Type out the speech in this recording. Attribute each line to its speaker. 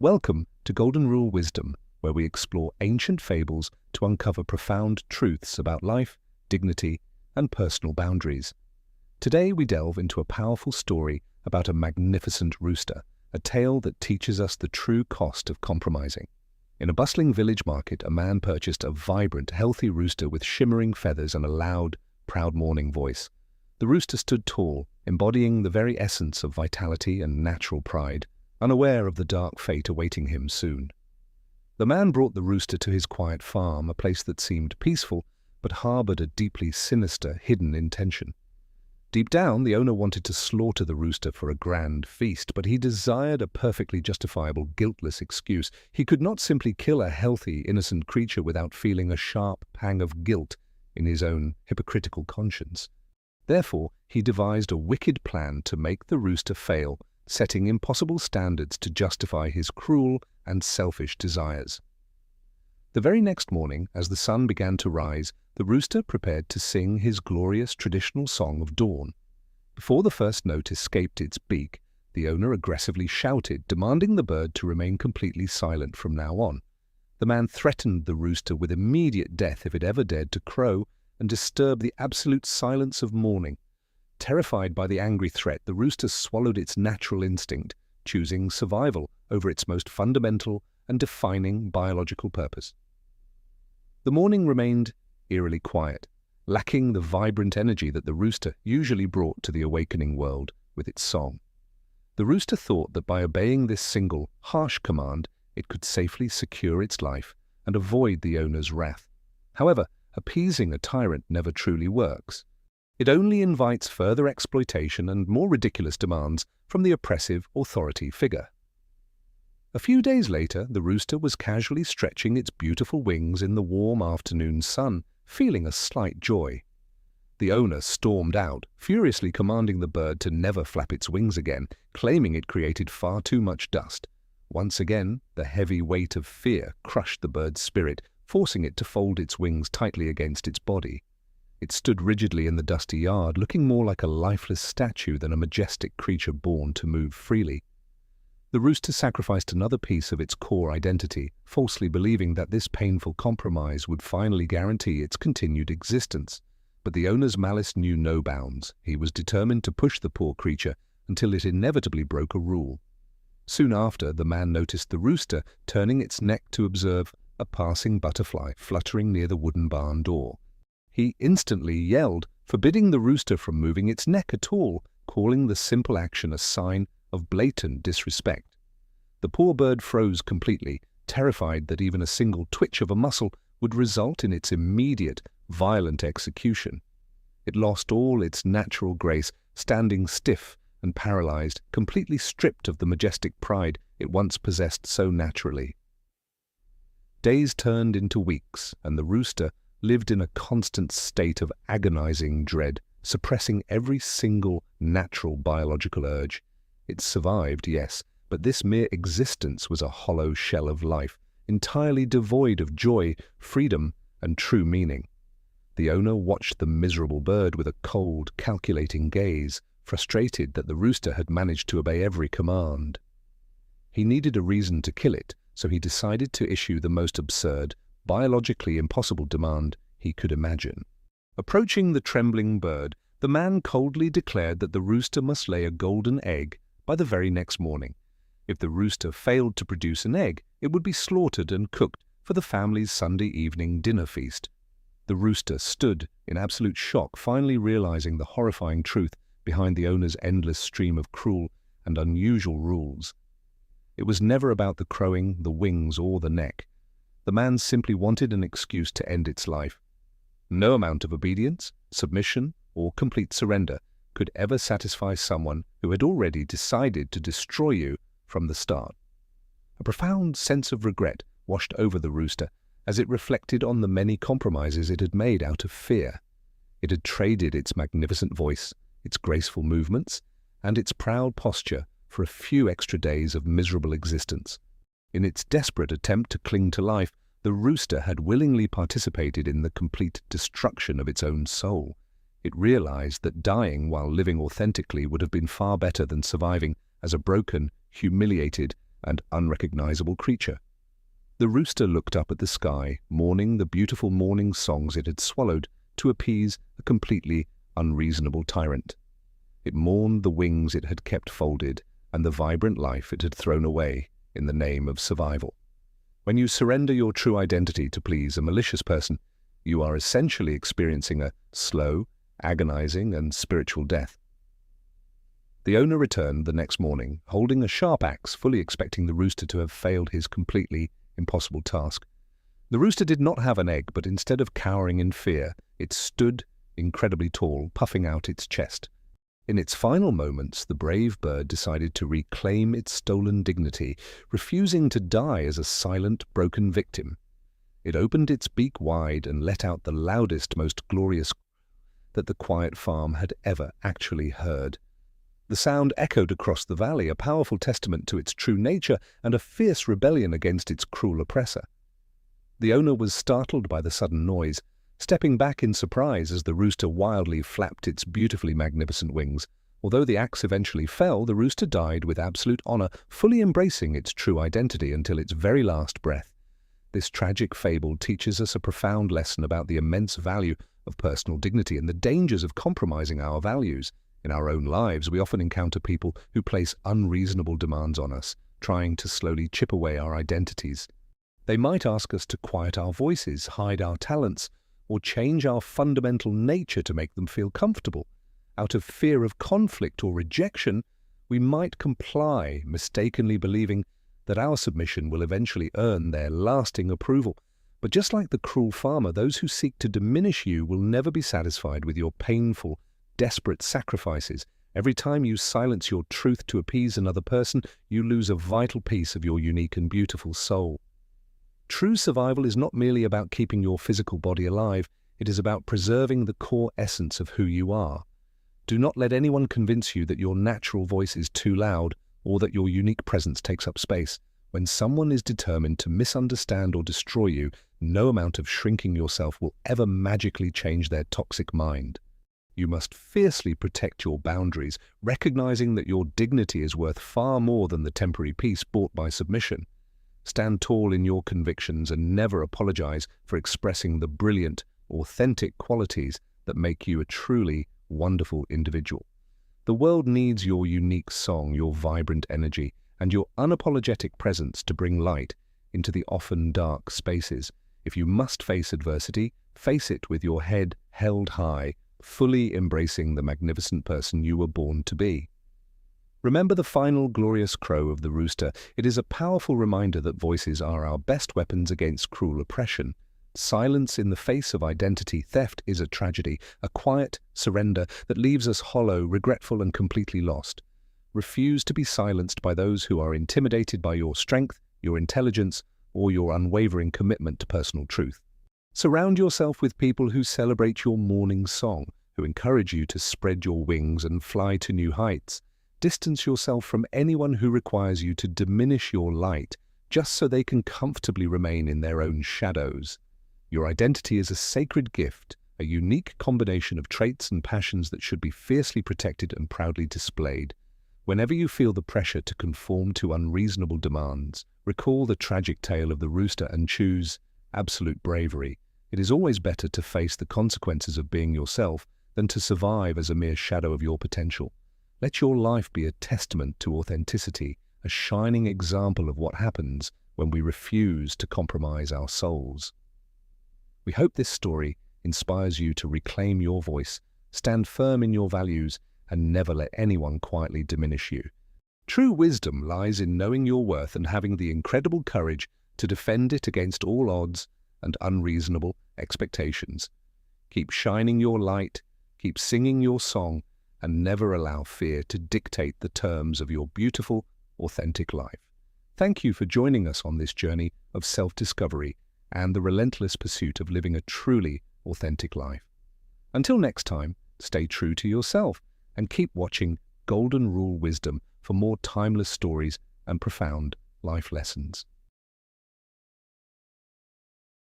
Speaker 1: Welcome to Golden Rule Wisdom, where we explore ancient fables to uncover profound truths about life, dignity, and personal boundaries. Today we delve into a powerful story about a magnificent rooster, a tale that teaches us the true cost of compromising. In a bustling village market, a man purchased a vibrant, healthy rooster with shimmering feathers and a loud, proud morning voice. The rooster stood tall, embodying the very essence of vitality and natural pride, unaware of the dark fate awaiting him soon. The man brought the rooster to his quiet farm, a place that seemed peaceful but harbored a deeply sinister, hidden intention. Deep down, the owner wanted to slaughter the rooster for a grand feast, but he desired a perfectly justifiable, guiltless excuse. He could not simply kill a healthy, innocent creature without feeling a sharp pang of guilt in his own hypocritical conscience. Therefore, he devised a wicked plan to make the rooster fail, setting impossible standards to justify his cruel and selfish desires. The very next morning, as the sun began to rise, the rooster prepared to sing his glorious traditional song of dawn. Before the first note escaped its beak, the owner aggressively shouted, demanding the bird to remain completely silent from now on. The man threatened the rooster with immediate death if it ever dared to crow and disturb the absolute silence of morning. Terrified by the angry threat, the rooster swallowed its natural instinct, choosing survival over its most fundamental and defining biological purpose. The morning remained eerily quiet, lacking the vibrant energy that the rooster usually brought to the awakening world with its song. The rooster thought that by obeying this single, harsh command, it could safely secure its life and avoid the owner's wrath. However, appeasing a tyrant never truly works. It only invites further exploitation and more ridiculous demands from the oppressive authority figure. A few days later, the rooster was casually stretching its beautiful wings in the warm afternoon sun, feeling a slight joy. The owner stormed out, furiously commanding the bird to never flap its wings again, claiming it created far too much dust. Once again, the heavy weight of fear crushed the bird's spirit, forcing it to fold its wings tightly against its body. It stood rigidly in the dusty yard, looking more like a lifeless statue than a majestic creature born to move freely. The rooster sacrificed another piece of its core identity, falsely believing that this painful compromise would finally guarantee its continued existence. But the owner's malice knew no bounds. He was determined to push the poor creature until it inevitably broke a rule. Soon after, the man noticed the rooster turning its neck to observe a passing butterfly fluttering near the wooden barn door. He instantly yelled, forbidding the rooster from moving its neck at all, calling the simple action a sign of blatant disrespect. The poor bird froze completely, terrified that even a single twitch of a muscle would result in its immediate, violent execution. It lost all its natural grace, standing stiff and paralyzed, completely stripped of the majestic pride it once possessed so naturally. Days turned into weeks, and the rooster lived in a constant state of agonizing dread, suppressing every single natural biological urge. It survived, yes, but this mere existence was a hollow shell of life, entirely devoid of joy, freedom, and true meaning. The owner watched the miserable bird with a cold, calculating gaze, frustrated that the rooster had managed to obey every command. He needed a reason to kill it, so he decided to issue the most absurd, biologically impossible demand he could imagine. Approaching the trembling bird, the man coldly declared that the rooster must lay a golden egg by the very next morning. If the rooster failed to produce an egg, it would be slaughtered and cooked for the family's Sunday evening dinner feast. The rooster stood in absolute shock, finally realizing the horrifying truth behind the owner's endless stream of cruel and unusual rules. It was never about the crowing, the wings, or the neck. The man simply wanted an excuse to end its life. No amount of obedience, submission, or complete surrender could ever satisfy someone who had already decided to destroy you from the start. A profound sense of regret washed over the rooster as it reflected on the many compromises it had made out of fear. It had traded its magnificent voice, its graceful movements, and its proud posture for a few extra days of miserable existence. In its desperate attempt to cling to life, the rooster had willingly participated in the complete destruction of its own soul. It realized that dying while living authentically would have been far better than surviving as a broken, humiliated, and unrecognizable creature. The rooster looked up at the sky, mourning the beautiful morning songs it had swallowed to appease a completely unreasonable tyrant. It mourned the wings it had kept folded and the vibrant life it had thrown away in the name of survival. When you surrender your true identity to please a malicious person, you are essentially experiencing a slow, agonizing, and spiritual death. The owner returned the next morning, holding a sharp axe, fully expecting the rooster to have failed his completely impossible task. The rooster did not have an egg, but instead of cowering in fear, it stood incredibly tall, puffing out its chest. In its final moments, the brave bird decided to reclaim its stolen dignity, refusing to die as a silent, broken victim. It opened its beak wide and let out the loudest, most glorious that the quiet farm had ever actually heard. The sound echoed across the valley, a powerful testament to its true nature and a fierce rebellion against its cruel oppressor. The owner was startled by the sudden noise, stepping back in surprise as the rooster wildly flapped its beautifully magnificent wings. Although the axe eventually fell, the rooster died with absolute honor, fully embracing its true identity until its very last breath. This tragic fable teaches us a profound lesson about the immense value of personal dignity and the dangers of compromising our values. In our own lives, we often encounter people who place unreasonable demands on us, trying to slowly chip away our identities. They might ask us to quiet our voices, hide our talents, or change our fundamental nature to make them feel comfortable. Out of fear of conflict or rejection, we might comply, mistakenly believing that our submission will eventually earn their lasting approval. But just like the cruel farmer, those who seek to diminish you will never be satisfied with your painful, desperate sacrifices. Every time you silence your truth to appease another person, you lose a vital piece of your unique and beautiful soul. True survival is not merely about keeping your physical body alive, it is about preserving the core essence of who you are. Do not let anyone convince you that your natural voice is too loud or that your unique presence takes up space. When someone is determined to misunderstand or destroy you, no amount of shrinking yourself will ever magically change their toxic mind. You must fiercely protect your boundaries, recognizing that your dignity is worth far more than the temporary peace bought by submission. Stand tall in your convictions and never apologize for expressing the brilliant, authentic qualities that make you a truly wonderful individual. The world needs your unique song, your vibrant energy, and your unapologetic presence to bring light into the often dark spaces. If you must face adversity, face it with your head held high, fully embracing the magnificent person you were born to be. Remember the final glorious crow of the rooster. It is a powerful reminder that voices are our best weapons against cruel oppression. Silence in the face of identity theft is a tragedy, a quiet surrender that leaves us hollow, regretful, and completely lost. Refuse to be silenced by those who are intimidated by your strength, your intelligence, or your unwavering commitment to personal truth. Surround yourself with people who celebrate your morning song, who encourage you to spread your wings and fly to new heights. Distance yourself from anyone who requires you to diminish your light just so they can comfortably remain in their own shadows. Your identity is a sacred gift, a unique combination of traits and passions that should be fiercely protected and proudly displayed. Whenever you feel the pressure to conform to unreasonable demands, recall the tragic tale of the rooster and choose absolute bravery. It is always better to face the consequences of being yourself than to survive as a mere shadow of your potential. Let your life be a testament to authenticity, a shining example of what happens when we refuse to compromise our souls. We hope this story inspires you to reclaim your voice, stand firm in your values, and never let anyone quietly diminish you. True wisdom lies in knowing your worth and having the incredible courage to defend it against all odds and unreasonable expectations. Keep shining your light, keep singing your song, and never allow fear to dictate the terms of your beautiful, authentic life. Thank you for joining us on this journey of self-discovery and the relentless pursuit of living a truly authentic life. Until next time, stay true to yourself and keep watching Golden Rule Wisdom for more timeless stories and profound life lessons.